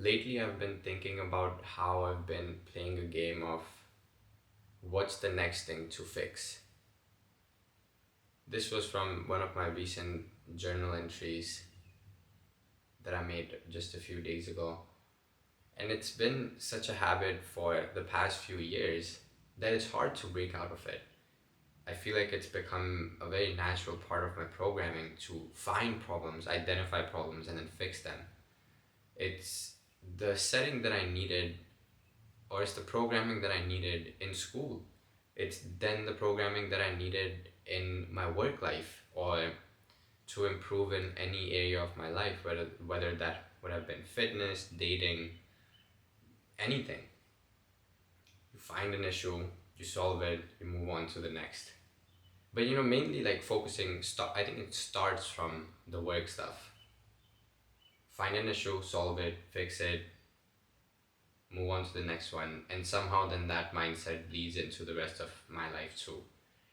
Lately, I've been thinking about how I've been playing a game of what's the next thing to fix. This was from one of my recent journal entries that I made just a few days ago. And it's been such a habit for the past few years that it's hard to break out of it. I feel like it's become a very natural part of my programming to find problems, identify problems, and then fix them. It's the setting that I needed, or it's the programming that I needed in school. It's then the programming that I needed in my work life or to improve in any area of my life, whether that would have been fitness, dating, anything. You find an issue, you solve it, you move on to the next. But mainly like I think it starts from the work stuff. Find an issue, solve it, fix it, move on to the next one, and somehow then that mindset bleeds into the rest of my life too.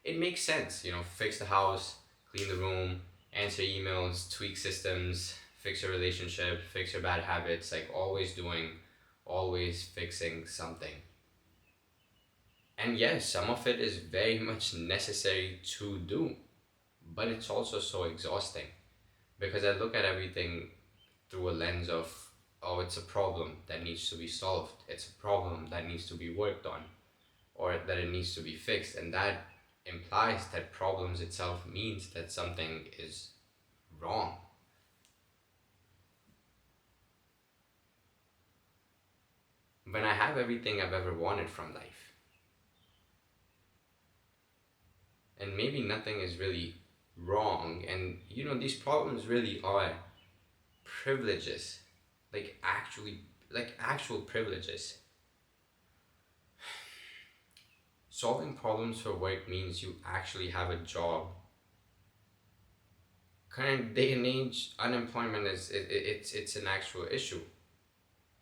It makes sense, fix the house, clean the room, answer emails, tweak systems, fix your relationship, fix your bad habits, like always fixing something. And yes, some of it is very much necessary to do, but it's also so exhausting because I look at everything through a lens of, oh, it's a problem that needs to be solved, it's a problem that needs to be worked on, or that it needs to be fixed. And that implies that problems itself means that something is wrong. When I have everything I've ever wanted from life, and maybe nothing is really wrong, and these problems really are privileges, like actual privileges. Solving problems for work means you actually have a job. Current day and age, unemployment it's an actual issue,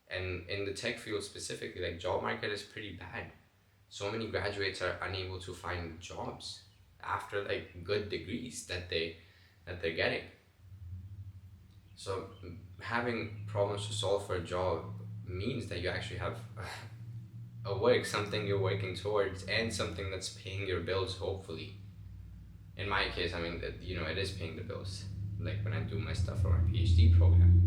and in the tech field specifically, like job market is pretty bad. So many graduates are unable to find jobs after like good degrees that they're getting. So having problems to solve for a job means that you actually have a work, something you're working towards, and something that's paying your bills, hopefully. In my case, I mean, it is paying the bills. Like when I do my stuff for my PhD program.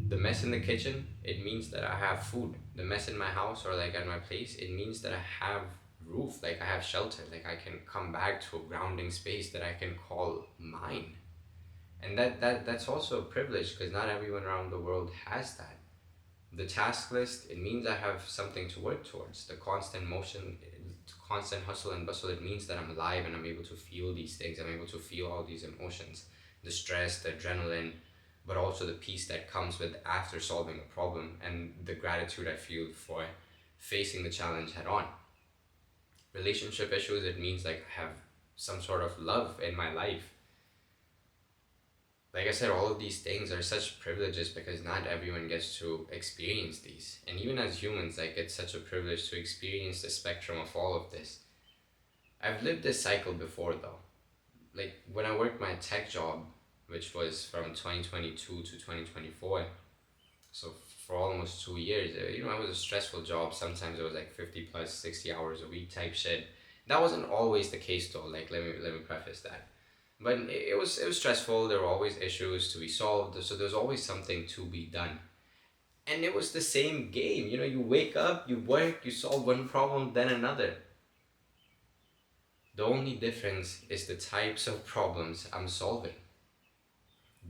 The mess in the kitchen, it means that I have food. The mess in my house or like at my place, it means that I have roof, like I have shelter, like I can come back to a grounding space that I can call mine. And that's also a privilege because not everyone around the world has that. The task list, it means I have something to work towards. The constant motion, constant hustle and bustle, it means that I'm alive and I'm able to feel these things. I'm able to feel all these emotions, the stress, the adrenaline, but also the peace that comes with after solving a problem, and the gratitude I feel for facing the challenge head on. Relationship issues, it means like I have some sort of love in my life. Like I said, all of these things are such privileges because not everyone gets to experience these. And even as humans, like it's such a privilege to experience the spectrum of all of this. I've lived this cycle before though. Like when I worked my tech job, which was from 2022 to 2024, so for almost 2 years, it was a stressful job. Sometimes it was like 50 plus 60 hours a week type shit. That wasn't always the case though, like let me preface that. But it was stressful. There were always issues to be solved, so there's always something to be done. And it was the same game. You wake up, you work, you solve one problem, then another. The only difference is the types of problems I'm solving.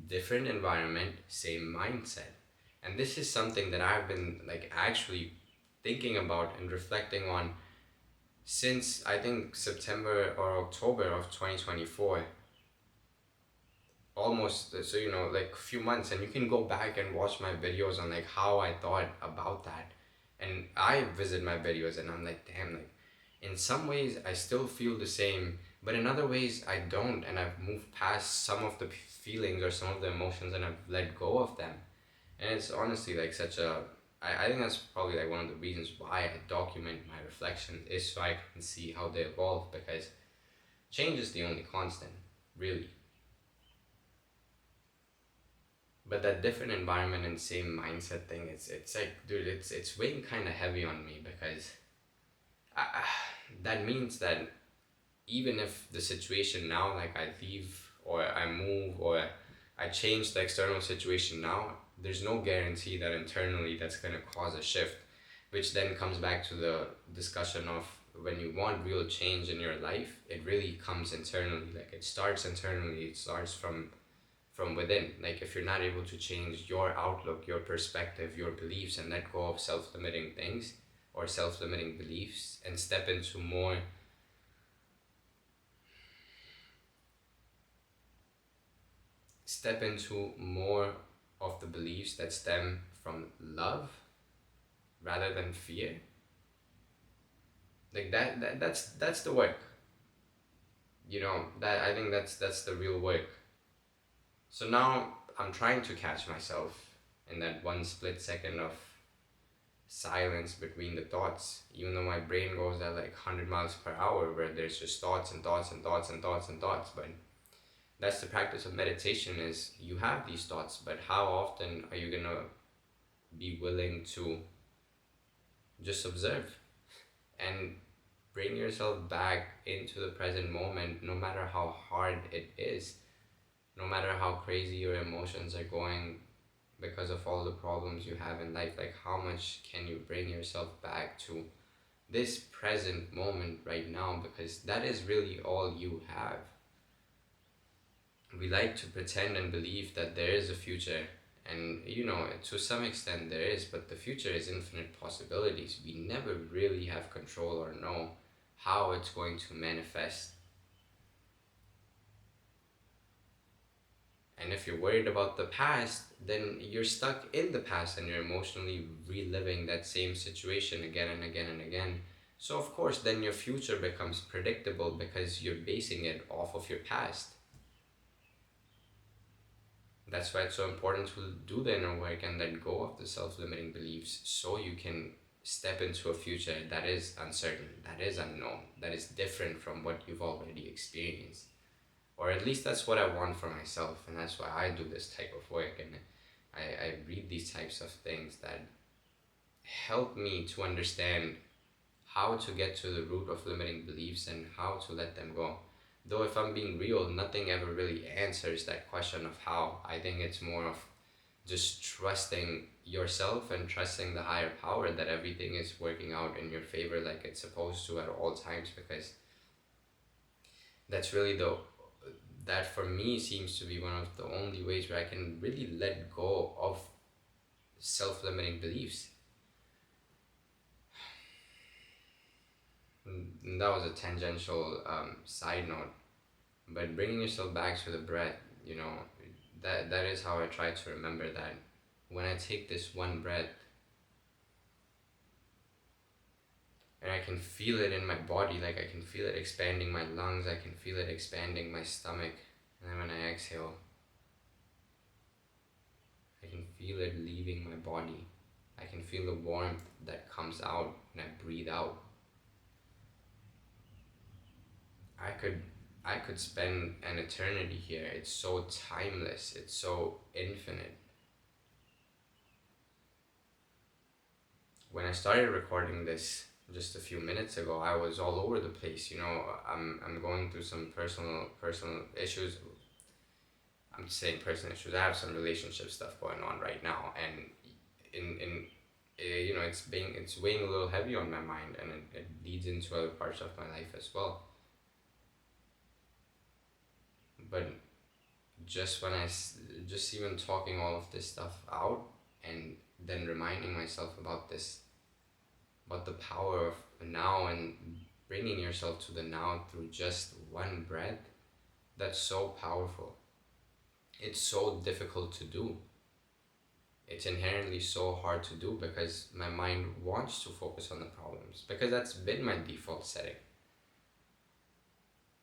Different environment, same mindset. And this is something that I've been like actually thinking about and reflecting on since I think September or October of 2024. Almost, so like a few months, and you can go back and watch my videos on like how I thought about that. And I visit my videos and I'm like, damn, like in some ways I still feel the same, but in other ways I don't, and I've moved past some of the feelings or some of the emotions and I've let go of them. And it's honestly like such a I think that's probably like one of the reasons why I document my reflections, is so I can see how they evolve, because change is the only constant, really. But that different environment and same mindset thing, it's like, dude, it's weighing kind of heavy on me because I, that means that even if the situation now, like I leave or I move or I change the external situation now, there's no guarantee that internally that's going to cause a shift, which then comes back to the discussion of when you want real change in your life, it really comes internally. Like it starts internally, it starts from within. Like if you're not able to change your outlook, your perspective, your beliefs, and let go of self-limiting things or self-limiting beliefs and step into more of the beliefs that stem from love rather than fear, like that's the work, that I think that's the real work. So now I'm trying to catch myself in that one split second of silence between the thoughts, even though my brain goes at like 100 miles per hour, where there's just thoughts and thoughts and thoughts and thoughts and thoughts. But that's the practice of meditation, is you have these thoughts, but how often are you gonna be willing to just observe and bring yourself back into the present moment, no matter how hard it is, no matter how crazy your emotions are going because of all the problems you have in life. Like, how much can you bring yourself back to this present moment right now? Because that is really all you have. We like to pretend and believe that there is a future, and to some extent there is, but the future is infinite possibilities. We never really have control or know how it's going to manifest. And if you're worried about the past, then you're stuck in the past and you're emotionally reliving that same situation again and again and again. So of course then your future becomes predictable because you're basing it off of your past. That's why it's so important to do the inner work and let go of the self-limiting beliefs, so you can step into a future that is uncertain, that is unknown, that is different from what you've already experienced. Or at least that's what I want for myself, and that's why I do this type of work, and I read these types of things that help me to understand how to get to the root of limiting beliefs and how to let them go. Though if I'm being real, nothing ever really answers that question of how. I think it's more of just trusting yourself and trusting the higher power that everything is working out in your favor like it's supposed to at all times, because that's really that for me seems to be one of the only ways where I can really let go of self-limiting beliefs. And that was a tangential side note, but bringing yourself back to the breath, that is how I try to remember that when I take this one breath and I can feel it in my body, like I can feel it expanding my lungs, I can feel it expanding my stomach, and then when I exhale, I can feel it leaving my body. I can feel the warmth that comes out when I breathe out. I could spend an eternity here. It's so timeless. It's so infinite. When I started recording this just a few minutes ago, I was all over the place. I'm going through some personal issues. I'm saying personal issues. I have some relationship stuff going on right now, and it's weighing a little heavy on my mind, and it leads into other parts of my life as well. But just even talking all of this stuff out, and then reminding myself about the power of now, and bringing yourself to the now through just one breath, that's so powerful. It's so difficult to do. It's inherently so hard to do because my mind wants to focus on the problems, because that's been my default setting.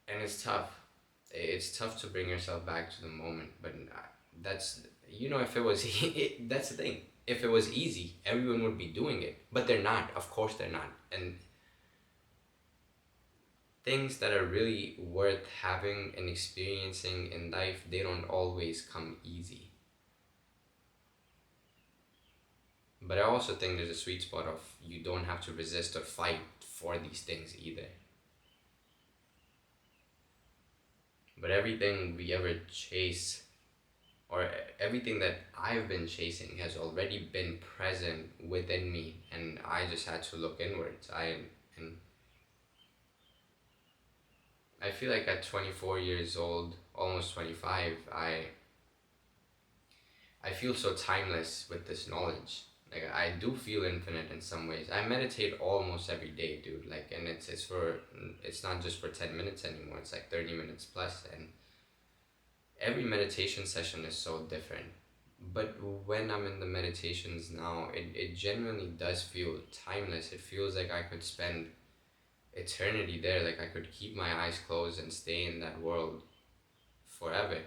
And it's tough. It's tough to bring yourself back to the moment, but that's, if it was, that's the thing. If it was easy, everyone would be doing it, but they're not. Of course they're not. And things that are really worth having and experiencing in life, they don't always come easy. But I also think there's a sweet spot of you don't have to resist or fight for these things either. But everything we ever chase, or everything that I've been chasing, has already been present within me, and I just had to look inwards. And I feel like at 24 years old, almost 25, I feel so timeless with this knowledge. Like I do feel infinite in some ways. I meditate almost every day, dude. Like, and it's not just for 10 minutes anymore. It's like 30 minutes plus, and every meditation session is so different. But when I'm in the meditations now, it genuinely does feel timeless. It feels like I could spend eternity there. Like I could keep my eyes closed and stay in that world forever.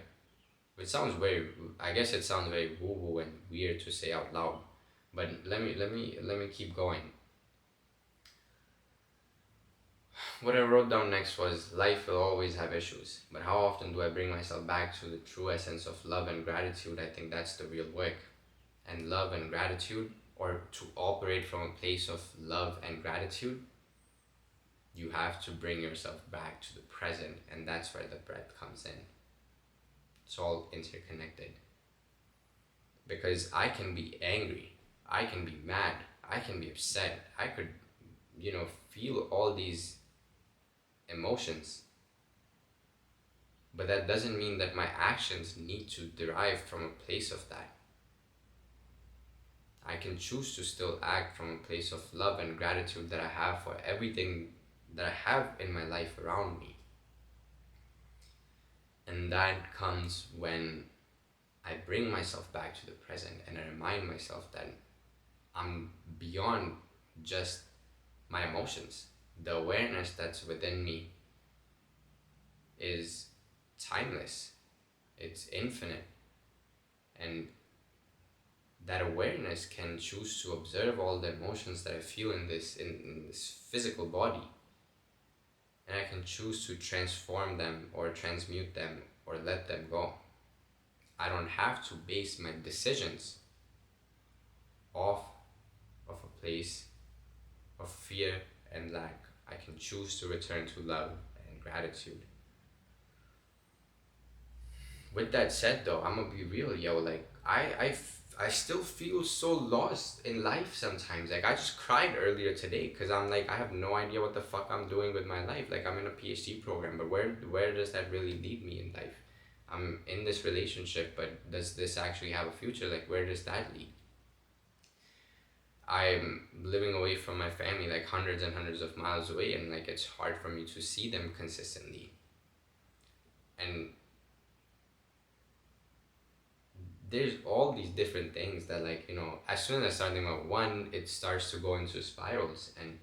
It sounds very, I guess it sounds very woo woo and weird to say out loud, but let me keep going. What I wrote down next was life will always have issues, but how often do I bring myself back to the true essence of love and gratitude? I think that's the real work. And love and gratitude, or to operate from a place of love and gratitude, you have to bring yourself back to the present, and that's where the breath comes in. It's all interconnected. Because I can be angry, I can be mad, I can be upset, I could, feel all these emotions. But that doesn't mean that my actions need to derive from a place of that. I can choose to still act from a place of love and gratitude that I have for everything that I have in my life around me. And that comes when I bring myself back to the present and I remind myself that I'm beyond just my emotions. The awareness that's within me is timeless, it's infinite, and that awareness can choose to observe all the emotions that I feel in this physical body, and I can choose to transform them or transmute them or let them go. I don't have to base my decisions off of a place of fear and lack. I can choose to return to love and gratitude. With that said, though, I'm gonna be real, yo. Like, I still feel so lost in life sometimes. Like, I just cried earlier today because I'm like, I have no idea what the fuck I'm doing with my life. Like, I'm in a PhD program, but where does that really lead me in life? I'm in this relationship, but does this actually have a future? Like, where does that lead? I'm living away from my family, like hundreds and hundreds of miles away, and like it's hard for me to see them consistently. And there's all these different things that, like, as soon as I start thinking about one, it starts to go into spirals. And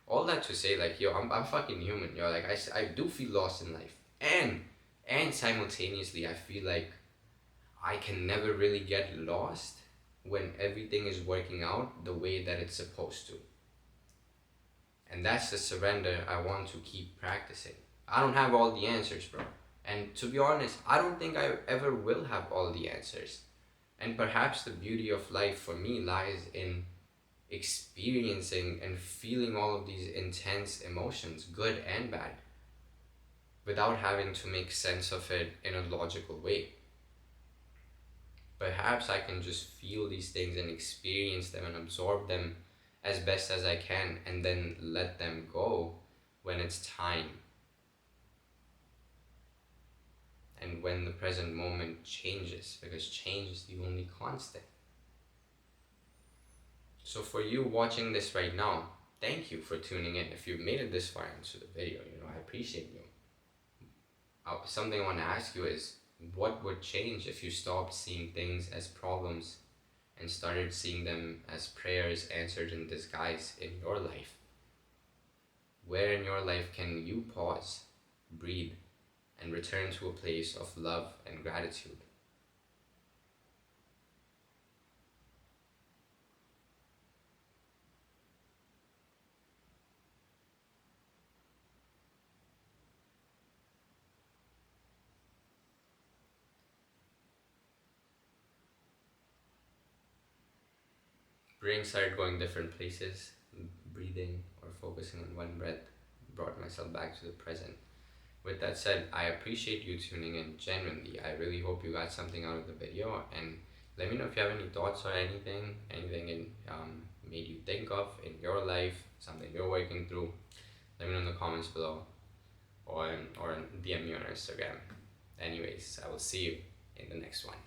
all that to say, like, yo, I'm fucking human, yo. Like, I do feel lost in life. And simultaneously, I feel like I can never really get lost when everything is working out the way that it's supposed to. And that's the surrender I want to keep practicing. I don't have all the answers, bro. And to be honest, I don't think I ever will have all the answers. And perhaps the beauty of life for me lies in experiencing and feeling all of these intense emotions, good and bad, without having to make sense of it in a logical way. Perhaps I can just feel these things and experience them and absorb them as best as I can, and then let them go when it's time, and when the present moment changes, because change is the only constant. So for you watching this right now, thank you for tuning in. If you've made it this far into the video, I appreciate you. Something I want to ask you is, what would change if you stopped seeing things as problems and started seeing them as prayers answered in disguise in your life? Where in your life can you pause, breathe, and return to a place of love and gratitude? brain started going different places. Breathing or focusing on one breath brought myself back to the present. With that said, I appreciate you tuning in genuinely. I really hope you got something out of the video, and let me know if you have any thoughts or anything made you think of in your life, something you're working through. Let me know in the comments below, or DM me on Instagram. Anyways, I will see you in the next one.